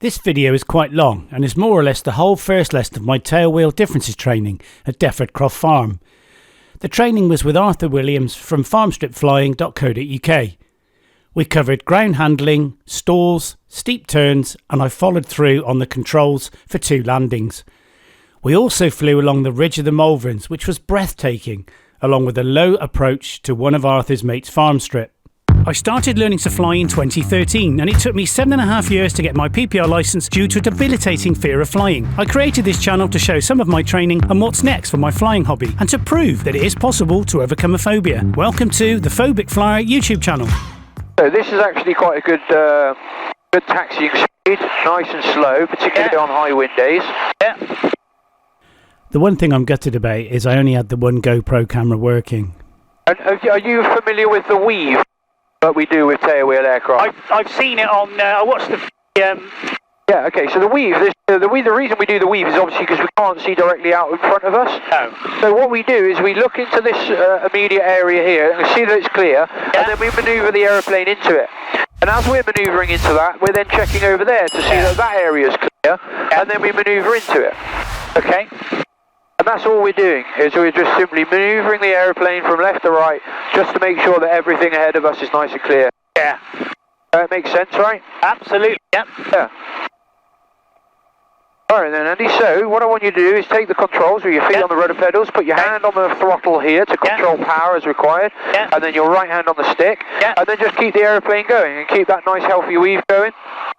This video is quite long and is more or less the whole first lesson of my Tailwheel Differences Training at Defford Croft Farm. The training was with Arthur Williams from farmstripflying.co.uk. We covered ground handling, stalls, steep turns, and I followed through on the controls for 2 landings. We also flew along the ridge of the Malverns, which was breathtaking, along with a low approach to one of Arthur's mates' farm strip. I started learning to fly in 2013 and it took me 7.5 years to get my PPR licence due to a debilitating fear of flying. I created this channel to show some of my training and what's next for my flying hobby and to prove that it is possible to overcome a phobia. Welcome to the Phobic Flyer YouTube channel. So this is actually quite a good taxiing speed, nice and slow, particularly on high wind days. Yeah. The one thing I'm gutted about is I only had the one GoPro camera working. And are you familiar with the weave that we do with tailwheel aircraft? I've seen it on, I watched the... Yeah, okay, so the weave, the reason we do the weave is obviously because we can't see directly out in front of us. No. So what we do is we look into this immediate area here and see that it's clear, and then we manoeuvre the aeroplane into it. And as we're manoeuvring into that, we're then checking over there to see that that area is clear, and then we manoeuvre into it. Okay. And that's all we're doing, is we're just simply manoeuvring the aeroplane from left to right, just to make sure that everything ahead of us is nice and clear. Yeah. That makes sense, right? Absolutely, yep. Yeah. Alright then, Andy, so what I want you to do is take the controls with your feet on the rudder pedals, put your hand on the throttle here to control power as required, and then your right hand on the stick, and then just keep the aeroplane going and keep that nice healthy weave going.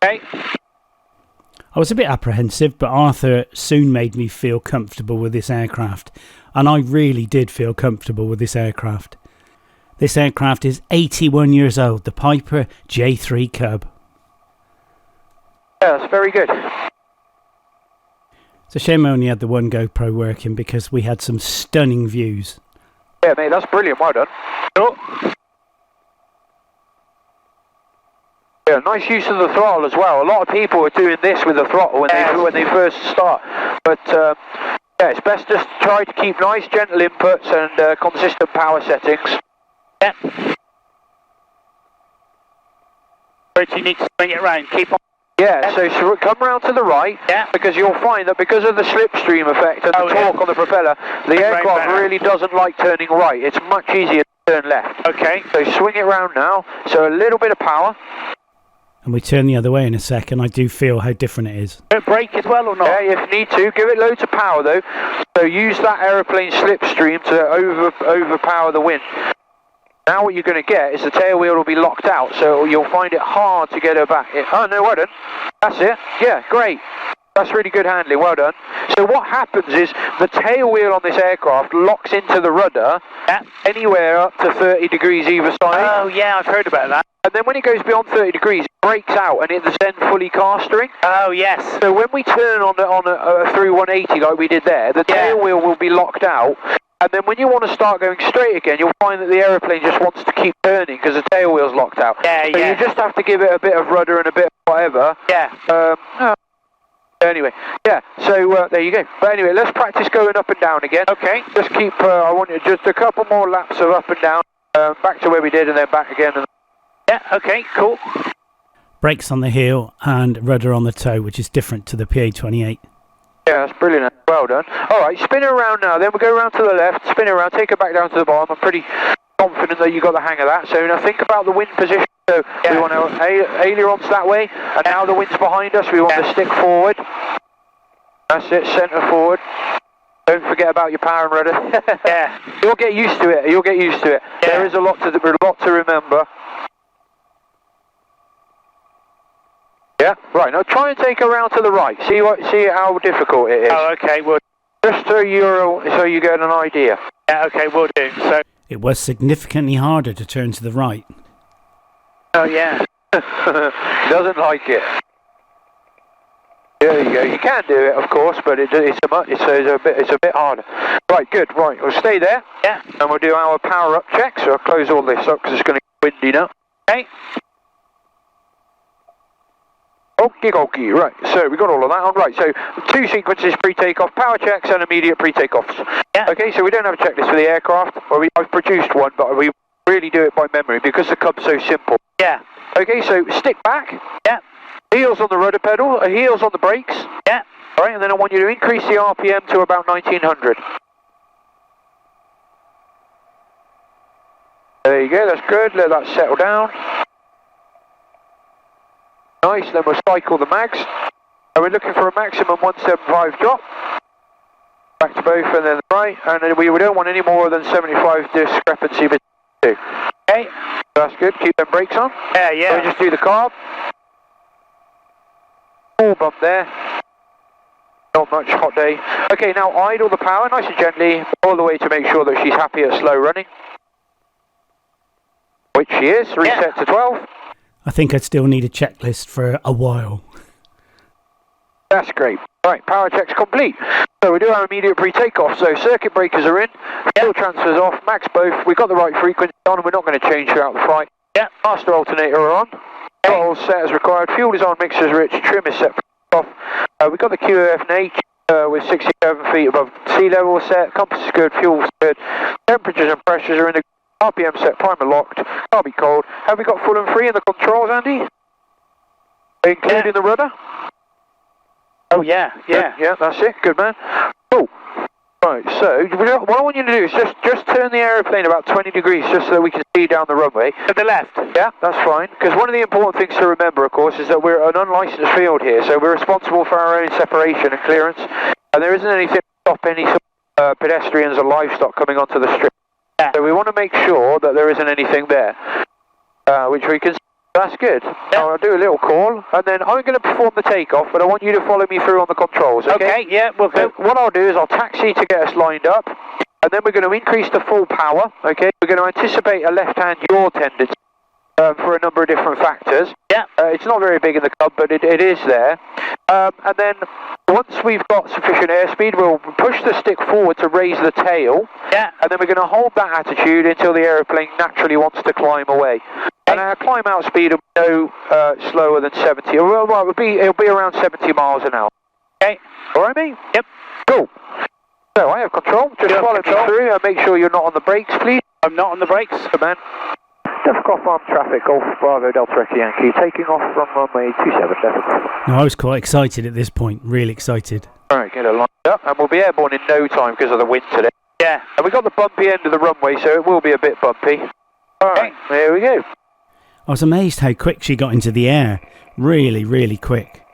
Okay. I was a bit apprehensive, but Arthur soon made me feel comfortable with this aircraft, and I really did feel comfortable with this aircraft. This aircraft is 81 years old, the Piper J3 Cub. Yeah, that's very good. It's a shame I only had the one GoPro working because we had some stunning views. Yeah, mate, that's brilliant. Well done. Cool. Yeah, nice use of the throttle as well. A lot of people are doing this with the throttle when they first start. But yeah, it's best just to try to keep nice, gentle inputs and consistent power settings. Yeah. But you need to swing it around. Keep on. Yeah, so come round to the right, because you'll find that because of the slipstream effect and the torque on the propeller, the aircraft really doesn't like turning right. It's much easier to turn left. Okay. So swing it round now, so a little bit of power. And we turn the other way in a second. I do feel how different it is. Brake as well or not? Yeah, if you need to. Give it loads of power though. So use that aeroplane slipstream to overpower the wind. Now what you're going to get is the tail wheel will be locked out, so you'll find it hard to get her back. Oh no, well done. That's it. Yeah, great. That's really good handling, well done. So what happens is the tail wheel on this aircraft locks into the rudder anywhere up to 30 degrees either side. Oh yeah, I've heard about that. And then when it goes beyond 30 degrees, it breaks out and it's then fully castering. Oh yes. So when we turn on through 180 like we did there, the tail wheel will be locked out. And then when you want to start going straight again, you'll find that the aeroplane just wants to keep turning because the tail wheel's locked out. Yeah, so you just have to give it a bit of rudder and a bit of whatever. Yeah. Anyway, so there you go. But anyway, let's practice going up and down again. Okay. Just keep, I want you just a couple more laps of up and down, back to where we did and then back again. Yeah, okay, cool. Brakes on the heel and rudder on the toe, which is different to the PA-28. Yeah, that's brilliant. Well done. Alright, spin her around now. Then we'll go around to the left, spin her around, take her back down to the bottom. I'm pretty confident that you got the hang of that. So now think about the wind position. So we want to ailerons that way, and now the wind's behind us. We want to stick forward. That's it, centre forward. Don't forget about your power and rudder. Yeah. You'll get used to it. You'll get used to it. Yeah. There is a lot to remember. Yeah, right. Now try and take her around to the right. See how difficult it is. Oh, okay. Well, just so you get an idea. Yeah, okay, we'll do. So it was significantly harder to turn to the right. Oh yeah. Doesn't like it. There you go. You can do it, of course, but it's a bit harder. Right, good. Right, we'll stay there. Yeah. And we'll do our power up check. So I'll close all this up because it's going to get windy now. Okay. Okie, right, so we got all of that on. Right, so 2 sequences pre-takeoff, power checks and immediate pre-takeoffs. Yeah. Okay, so we don't have a checklist for the aircraft. I've produced one, but we really do it by memory because the Cub's so simple. Yeah. Okay, so stick back. Yeah. Heels on the rudder pedal, heels on the brakes. Yeah. Alright, and then I want you to increase the RPM to about 1900. There you go, that's good. Let that settle down. Nice, then we'll cycle the mags. And we're looking for a maximum 175 drop. Back to both and then right. And then we don't want any more than 75 discrepancy between the two. Okay, that's good. Keep them brakes on. Yeah. So we just do the carb. Full bump there. Not much, hot day. Okay, now idle the power nice and gently, all the way to make sure that she's happy at slow running. Which she is. Reset to 12. I think I'd still need a checklist for a while. That's great. Right, power check's complete. So we do our immediate pre-takeoff. So circuit breakers are in, fuel transfers off, max both. We've got the right frequency on and we're not going to change throughout the flight. Yeah. Master alternator are on. Throttle's set as required. Fuel is on, mixer's rich, trim is set off. We've got the QF and H with 67 feet above sea level set. Compass is good, fuel's good. Temperatures and pressures are in the RPM set, primer locked. Can't be cold. Have we got full and free in the controls, Andy? Including the rudder? Oh, yeah. Yeah, that's it. Good, man. Cool. Right, so what I want you to do is just turn the aeroplane about 20 degrees just so that we can see down the runway. To the left. Yeah, that's fine. Because one of the important things to remember, of course, is that we're an unlicensed field here, so we're responsible for our own separation and clearance, and there isn't anything to stop any sort of, pedestrians or livestock coming onto the strip. Yeah. So we want to make sure that there isn't anything there, which we can. That's good. Now I'll do a little call, and then I'm going to perform the takeoff, but I want you to follow me through on the controls, okay? Okay, yeah, we'll go. So what I'll do is I'll taxi to get us lined up, and then we're going to increase the full power, okay? We're going to anticipate a left-hand yaw tendency for a number of different factors. Yeah. It's not very big in the Cub, but it is there. And then once we've got sufficient airspeed, we'll push the stick forward to raise the tail. Yeah. And then we're going to hold that attitude until the aeroplane naturally wants to climb away. And our climb out speed will be no slower than 70. Well, it'll be around 70 miles an hour. Okay. All right, mate? Yep. Cool. So I have control. Just follow me through and make sure you're not on the brakes, please. I'm not on the brakes. Good man. Delta Golf on traffic, Golf Bravo Delta Echo Yankee, taking off from runway 27 left. No, I was quite excited at this point, really excited. Alright, get it lined up, and we'll be airborne in no time because of the wind today. Yeah. And we've got the bumpy end of the runway, so it will be a bit bumpy. Alright, there we go. I was amazed how quick she got into the air. Really, really quick.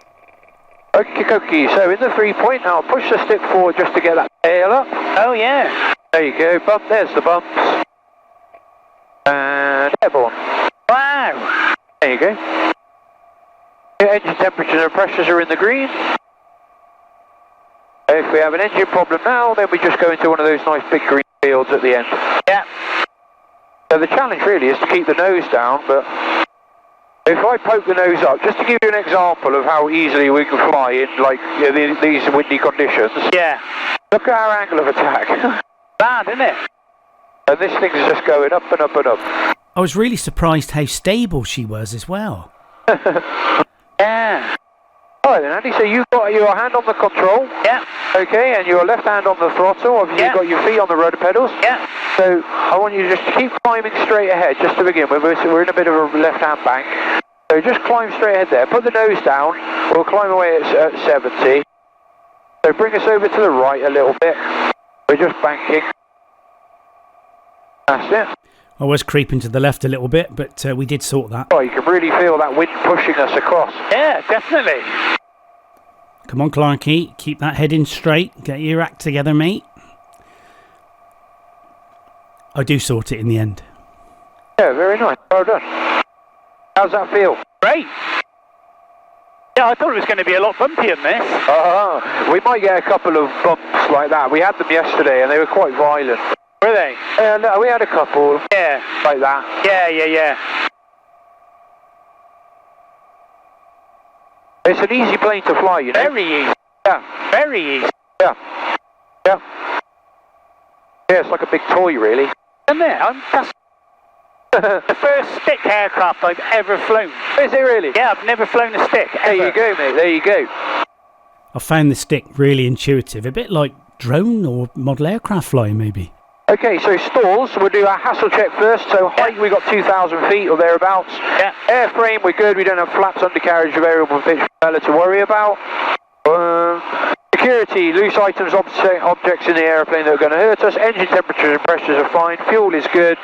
Okay, so in the 3-point, now push the stick forward just to get that tail up. Oh, yeah. There you go, bump, there's the bumps. And airborne. Wow. There you go. Engine temperatures and pressures are in the green. If we have an engine problem now, then we just go into one of those nice big green fields at the end. Yeah. So the challenge really is to keep the nose down, but if I poke the nose up, just to give you an example of how easily we can fly in like these windy conditions. Yeah. Look at our angle of attack. Bad, isn't it? And this thing's just going up and up and up. I was really surprised how stable she was as well. Yeah. Alright then, Andy, so you've got your hand on the control. Yeah. Okay, and your left hand on the throttle. Obviously, you've got your feet on the rudder pedals. Yeah. So I want you to just keep climbing straight ahead, just to begin with. We're in a bit of a left-hand bank. So just climb straight ahead there. Put the nose down. We'll climb away at 70. So bring us over to the right a little bit. We're just banking. That's it. I was creeping to the left a little bit, but we did sort that. Oh, you can really feel that wind pushing us across. Yeah, definitely. Come on, Clarkey. Keep that head in straight. Get your act together, mate. I do sort it in the end. Yeah, very nice. Well done. How's that feel? Great. Yeah, I thought it was going to be a lot bumpier than this. We might get a couple of bumps like that. We had them yesterday and they were quite violent. Were they? No, we had a couple. Yeah. Like that. Yeah. It's an easy plane to fly, you know. Very easy. Yeah. Very easy. Yeah. Yeah, it's like a big toy, really. Isn't it? That's the first stick aircraft I've ever flown. Is it really? Yeah, I've never flown a stick, ever. There you go, mate. There you go. I found the stick really intuitive. A bit like drone or model aircraft flying, maybe. Okay, so stalls, we'll do our hassle check first. So height, we got 2,000 feet or thereabouts. Yeah. Airframe, we're good. We don't have flaps, undercarriage, variable pitch propeller to worry about. Security, loose items, objects in the aeroplane that are going to hurt us. Engine temperatures and pressures are fine. Fuel is good.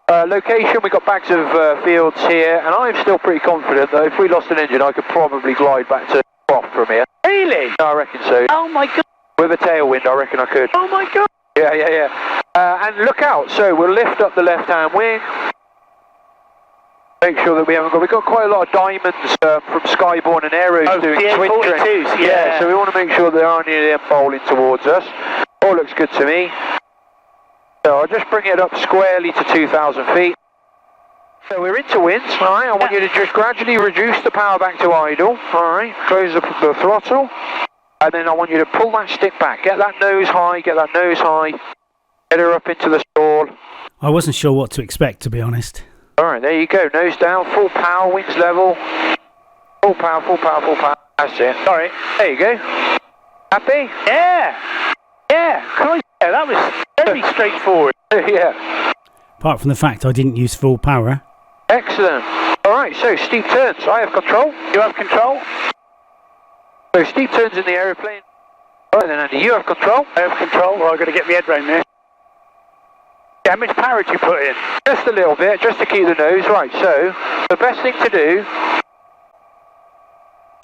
Location, we've got bags of fields here, and I'm still pretty confident that if we lost an engine, I could probably glide back to Croft from here. Really? I reckon so. Oh my god. With a tailwind, I reckon I could. Oh my god. Yeah. And look out, so we'll lift up the left-hand wing. Make sure that we've got quite a lot of diamonds from Skyborne and Aeros doing twin training. Yeah, so we want to make sure there aren't any of them bowling towards us. All looks good to me. So I'll just bring it up squarely to 2,000 feet. So we're into winds, alright, I want you to just gradually reduce the power back to idle, alright, close the throttle, and then I want you to pull that stick back, get that nose high, get her up into the stall. I wasn't sure what to expect, to be honest. Alright, there you go, nose down, full power, wings level, full power, that's it. Sorry, there you go. Happy? Yeah, Christ, that was very straightforward. Yeah. Apart from the fact I didn't use full power. Excellent. Alright, so steep turns, I have control. You have control? So steep turns in the aeroplane. Alright then Andy, you have control. I have control, well I've got to get my head round there. How much power did you put in? Just a little bit, just to keep the nose. Right, so the best thing to do...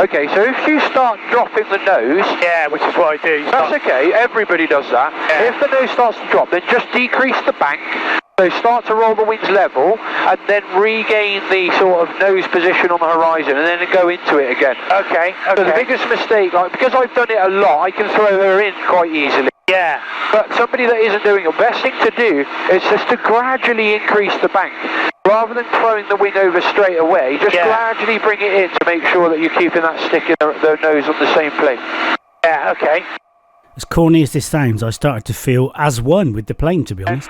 Okay, so if you start dropping the nose... Yeah, which is what I do. That's okay, everybody does that. Yeah. If the nose starts to drop, then just decrease the bank. So start to roll the wings level, and then regain the sort of nose position on the horizon, and then go into it again. Okay. So the biggest mistake, because I've done it a lot, I can throw her in quite easily. Yeah. But somebody that isn't doing it, the best thing to do is just to gradually increase the bank. Rather than throwing the wing over straight away, just gradually bring it in to make sure that you're keeping that stick in the nose on the same plane. Yeah, okay. As corny as this sounds, I started to feel as one with the plane, to be honest.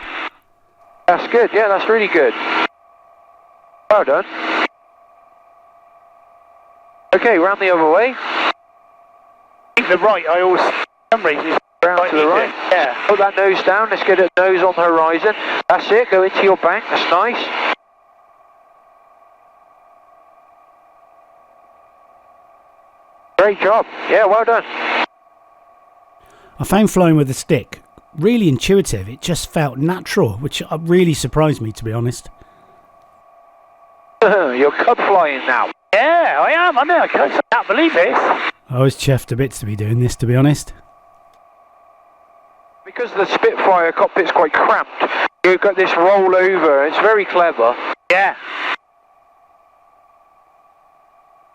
That's good, yeah, that's really good. Well done. Okay, round the other way. Keep the right, I always, for some reason, round to the right. Yeah. Put that nose down, let's get a nose on the horizon. That's it, go into your bank, that's nice. Great job, yeah, well done. I found flying with a stick really intuitive. It just felt natural, which really surprised me, to be honest. You're cub flying now. Yeah, I am. I can't believe this. I was chuffed to bits to be doing this, to be honest. Because the Spitfire cockpit's quite cramped, you've got this roll over. It's very clever. Yeah.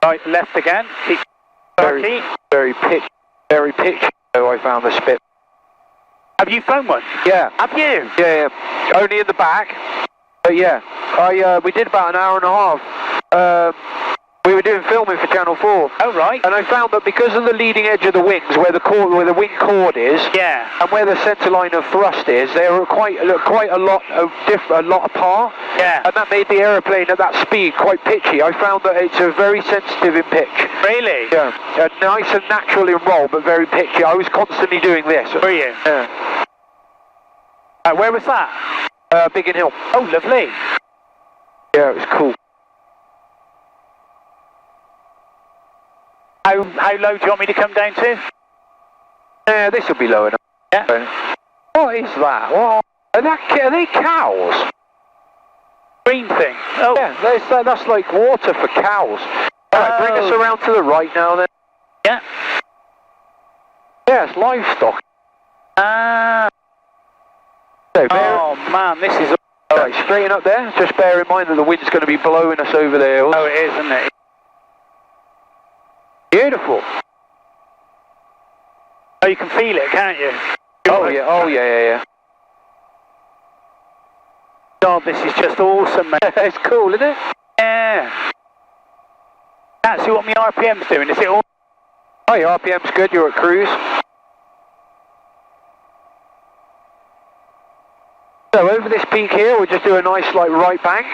Right, left again. Keep very pitchy. So I found the Spit. Have you found one? Yeah. Have you? Yeah. Only in the back. But yeah, we did about an hour and a half. We were doing filming for Channel 4. Oh, right. And I found that because of the leading edge of the wings, where the wing chord is, and where the centre line of thrust is, they were quite a lot apart. Yeah. And that made the aeroplane at that speed quite pitchy. I found that it's very sensitive in pitch. Really? Yeah. Nice and natural in roll, but very pitchy. I was constantly doing this. Were you? Yeah. Where was that? Biggin Hill. Oh, lovely. Yeah, it was cool. How low do you want me to come down to? Yeah, this will be low enough. Yeah. What is that? What? Are they cows? Green thing. Oh. Yeah, that's like water for cows. Alright, bring us around to the right now then. Yeah. Yeah, it's livestock. Oh man, this is... Alright, straighten up there. Just bear in mind that the wind's going to be blowing us over the hills. Oh, it is, isn't it? Beautiful. Oh, you can feel it, can't you? Oh yeah. God, this is just awesome, mate. It's cool, isn't it? Yeah. Can't see what my RPM's doing, is it all? Oh, your RPM's good, you're at cruise. So over this peak here, we'll just do a nice right bank.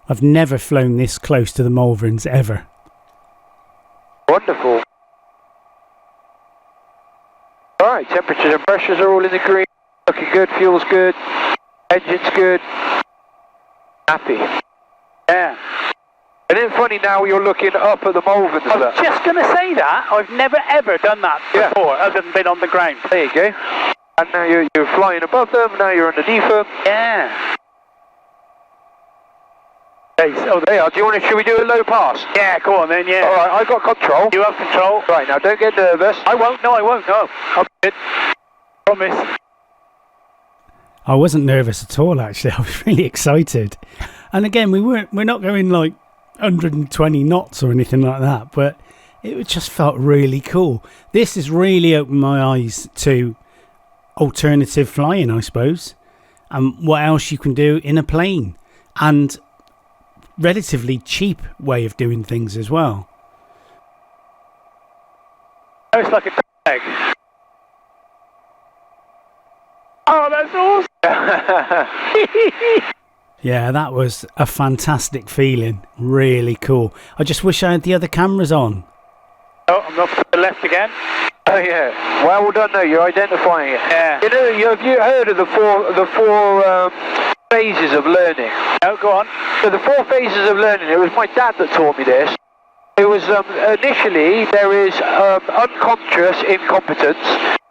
I've never flown this close to the Malverns, ever. Wonderful. Alright, temperatures and pressures are all in the green. Looking good, fuel's good. Engine's good. Happy. Yeah. And then funny now you're looking up at the Malverns. I was just going to say that. I've never ever done that before, other than been on the ground. There you go. And now you're flying above them, now you're underneath them. Yeah. Oh, there you are. Should we do a low pass? Yeah, go on then, yeah. Alright, I've got control. You have control. Right, now don't get nervous. I won't, no. I'm good. Promise. I wasn't nervous at all, actually. I was really excited. And again, we're not going like 120 knots or anything like that, but it just felt really cool. This has really opened my eyes to alternative flying, I suppose, and what else you can do in a plane, and relatively cheap way of doing things as well. Oh, it's like a egg. Oh, that's awesome! Yeah, that was a fantastic feeling. Really cool. I just wish I had the other cameras on. Oh, I'm off to the left again. Oh yeah, well done. No, you're identifying it. Yeah. Have you heard of the four phases of learning? Oh, go on. So the 4 phases of learning. It was my dad that taught me this. It was initially there is unconscious incompetence,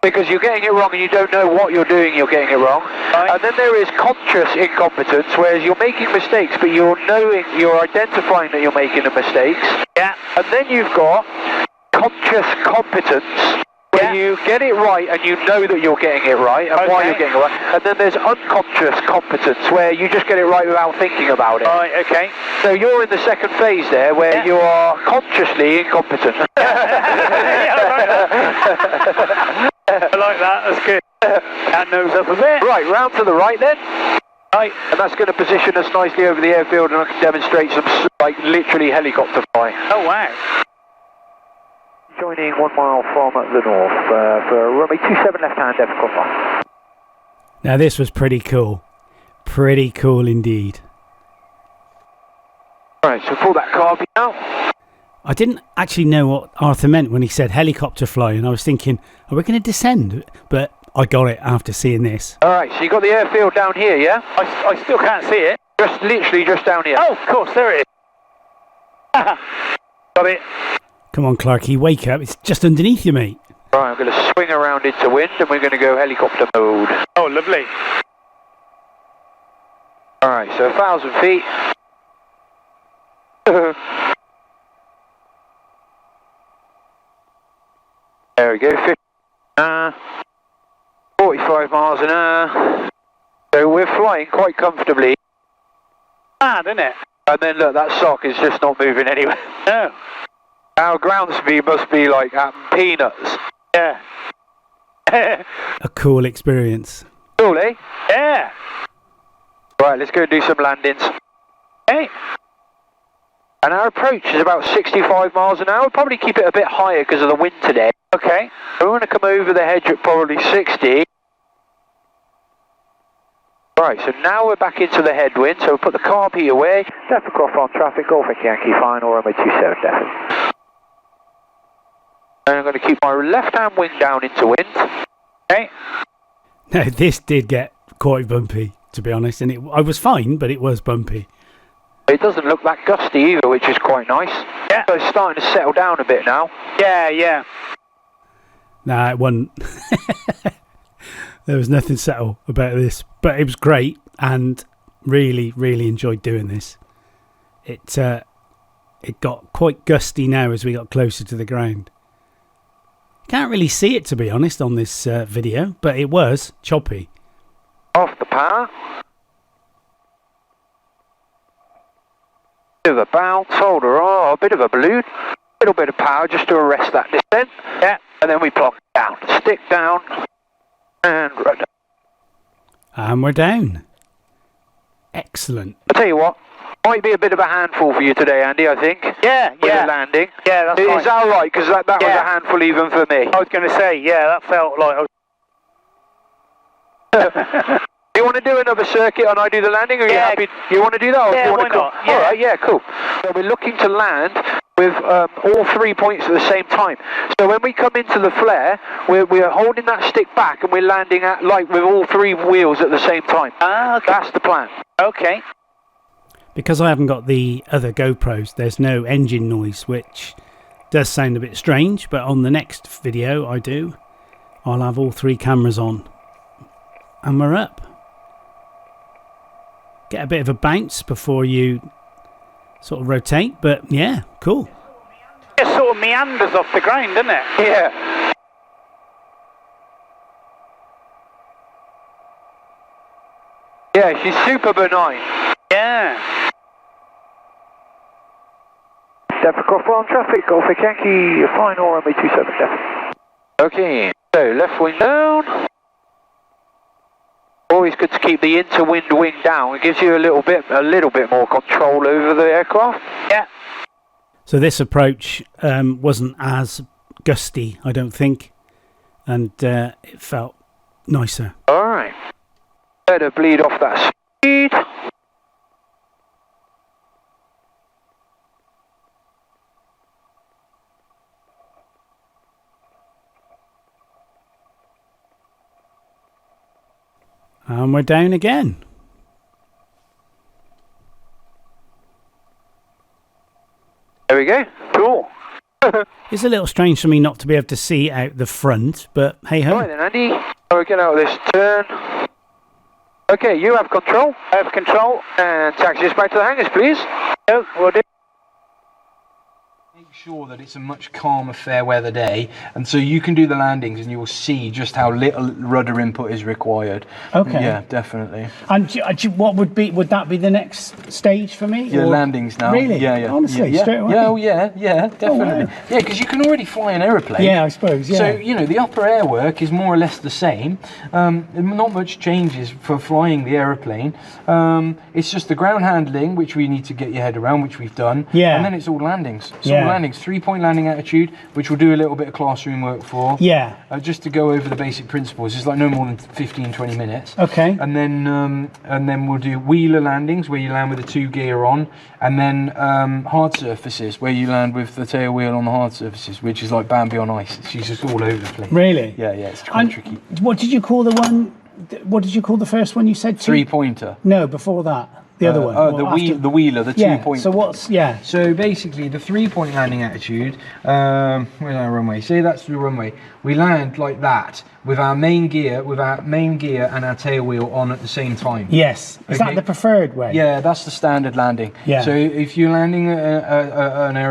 because you're getting it wrong and you don't know what you're doing. You're getting it wrong. Right. And then there is conscious incompetence, whereas you're making mistakes, but you're identifying that you're making the mistakes. Yeah. And then you've got conscious competence, where you get it right and you know that you're getting it right and why you're getting it right. And then there's unconscious competence, where you just get it right without thinking about it. Right, okay. So you're in the second phase there, where you are consciously incompetent. I like that, that's good. That nose up a bit. Right, round to the right then. Right. And that's going to position us nicely over the airfield, and I can demonstrate some, like, literally helicopter flying. Oh, wow. Joining 1 mile from the north for runway 27 left hand, Devon cross. Now this was pretty cool. Pretty cool indeed. Right, so pull that carby out. I didn't actually know what Arthur meant when he said helicopter flying. I was thinking, are we going to descend? But I got it after seeing this. Alright, so you got the airfield down here, yeah? I still can't see it. Literally just down here. Oh, of course, there it is. Got it. Come on, Clarkey, wake up. It's just underneath you, mate. Right, I'm going to swing around into wind, and we're going to go helicopter mode. Oh, lovely. Alright, so 1,000 feet. There we go, 50 45 miles an hour. So we're flying quite comfortably. Mad, isn't it? And then look, that sock is just not moving anywhere. No. Our ground speed must be like peanuts. Yeah. A cool experience. Cool, eh? Yeah. Right, let's go do some landings. Hey. And our approach is about 65 miles an hour. We'll probably keep it a bit higher because of the wind today. Okay. We're going to come over the hedge at probably 60. Right, so now we're back into the headwind, so we'll put the carby away. Defon Croft on traffic, Golf Yankee final, runway 27 Defon. And I'm going to keep my left hand wing down into wind. Okay. Now, this did get quite bumpy, to be honest, and I was fine, but it was bumpy. It doesn't look that gusty either, which is quite nice. Yeah. So it's starting to settle down a bit now. Yeah, yeah. Nah, it wasn't. There was nothing subtle about this, but it was great, and really, really enjoyed doing this. It got quite gusty now as we got closer to the ground. Can't really see it, to be honest, on this video, but it was choppy. Off the power. Bit of a bounce, hold her on, a bit of a balloon. Little bit of power just to arrest that descent. Yeah. And then we plonk down. Stick down. And right down. And we're down. Excellent. I'll tell you what, might be a bit of a handful for you today, Andy, I think. Yeah, with the landing. Yeah, that's fine. Is that right? Because that was a handful even for me. I was going to say, yeah, that felt like... Do you want to do another circuit and I do the landing? Or are you happy? You want to do that? Or Yeah, do you want why to not? Yeah. Alright, yeah, cool. So we're looking to land with all 3 points at the same time. So when we come into the flare, we're holding that stick back and we're landing at like with all 3 wheels at the same time. Ah, okay. That's the plan. Okay. Because I haven't got the other GoPros, there's no engine noise, which does sound a bit strange, but on the next video I'll have all 3 cameras on and we're up. Get a bit of a bounce before you sort of rotate, but yeah, cool. It sort of meanders off the ground, doesn't it? Yeah. Yeah, she's super benign. Yeah. Depth cross farm traffic, Golf Yankee, final runway 27, depth. Okay, so left wing down. Always good to keep the interwind wing down. It gives you a little bit more control over the aircraft. Yeah. So this approach wasn't as gusty, I don't think, and it felt nicer. All right. Better bleed off that speed. And we're down again. There we go. Cool. It's a little strange for me not to be able to see out the front, but hey ho. Right then, Andy. We'll get out of this turn. Okay, you have control. I have control. And taxi us back to the hangars, please. No, we'll do. Make sure that it's a much calmer fair weather day, and so you can do the landings and you will see just how little rudder input is required. Okay. Yeah, definitely. And what would that be the next stage for me? Your landings now. Really? Yeah. Honestly, yeah. straight away? Yeah, oh, yeah, definitely. wow. Yeah, because you can already fly an aeroplane. Yeah, I suppose, yeah. So, you know, the upper air work is more or less the same. Not much changes for flying the aeroplane. It's just the ground handling, which we need to get your head around, which we've done. Yeah. And then it's all landings. It's Yeah. all landings. 3-point landing attitude, which we'll do a little bit of classroom work for. Yeah. Just to go over the basic principles. It's like no more than 15-20 minutes. Okay. And then we'll do wheeler landings where you land with the 2 gear on, and then hard surfaces where you land with the tail wheel on the hard surfaces, which is like Bambi on ice. She's just all over the place. Really? Yeah, it's quite tricky. What did you call the one? What did you call the first one you said? 3-pointer. No, before that. The other one. Oh, the wheeler, the 2-point. So what's So basically, the 3-point landing attitude. Where's our runway? Say that's the runway. We land like that with our main gear, and our tail wheel on at the same time. Yes. Is that Okay. the preferred way? Yeah, that's the standard landing. Yeah. So if you're landing a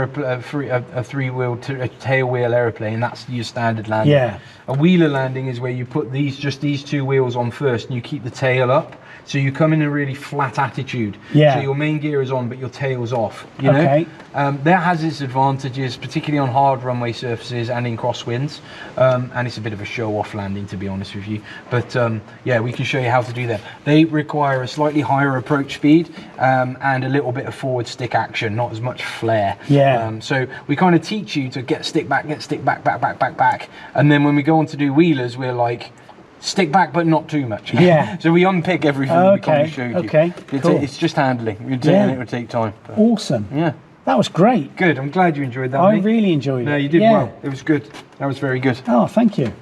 3-wheel tail wheel aeroplane, that's your standard landing. Yeah. A wheeler landing is where you put these 2 wheels on first, and you keep the tail up. So you come in a really flat attitude. Yeah. So your main gear is on, but your tail's off. You Okay. know? That has its advantages, particularly on hard runway surfaces and in crosswinds. And it's a bit of a show-off landing, to be honest with you. But yeah, we can show you how to do that. They require a slightly higher approach speed and a little bit of forward stick action, not as much flare. Yeah. So we kind of teach you to get stick back, back. And then when we go on to do wheelers, we're like, stick back, but not too much. Yeah. So we unpick everything we kind of showed you. Okay. Cool. It's just handling. And it will take time. But Awesome. yeah. That was great. Good. I'm glad you enjoyed that. I mate. really enjoyed it. No, you did Yeah. well. It was good. That was very good. Oh, thank you.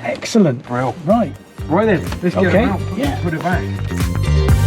Excellent. Brill. Right. Right then. Let's get Okay. it out. Yeah. Put it back.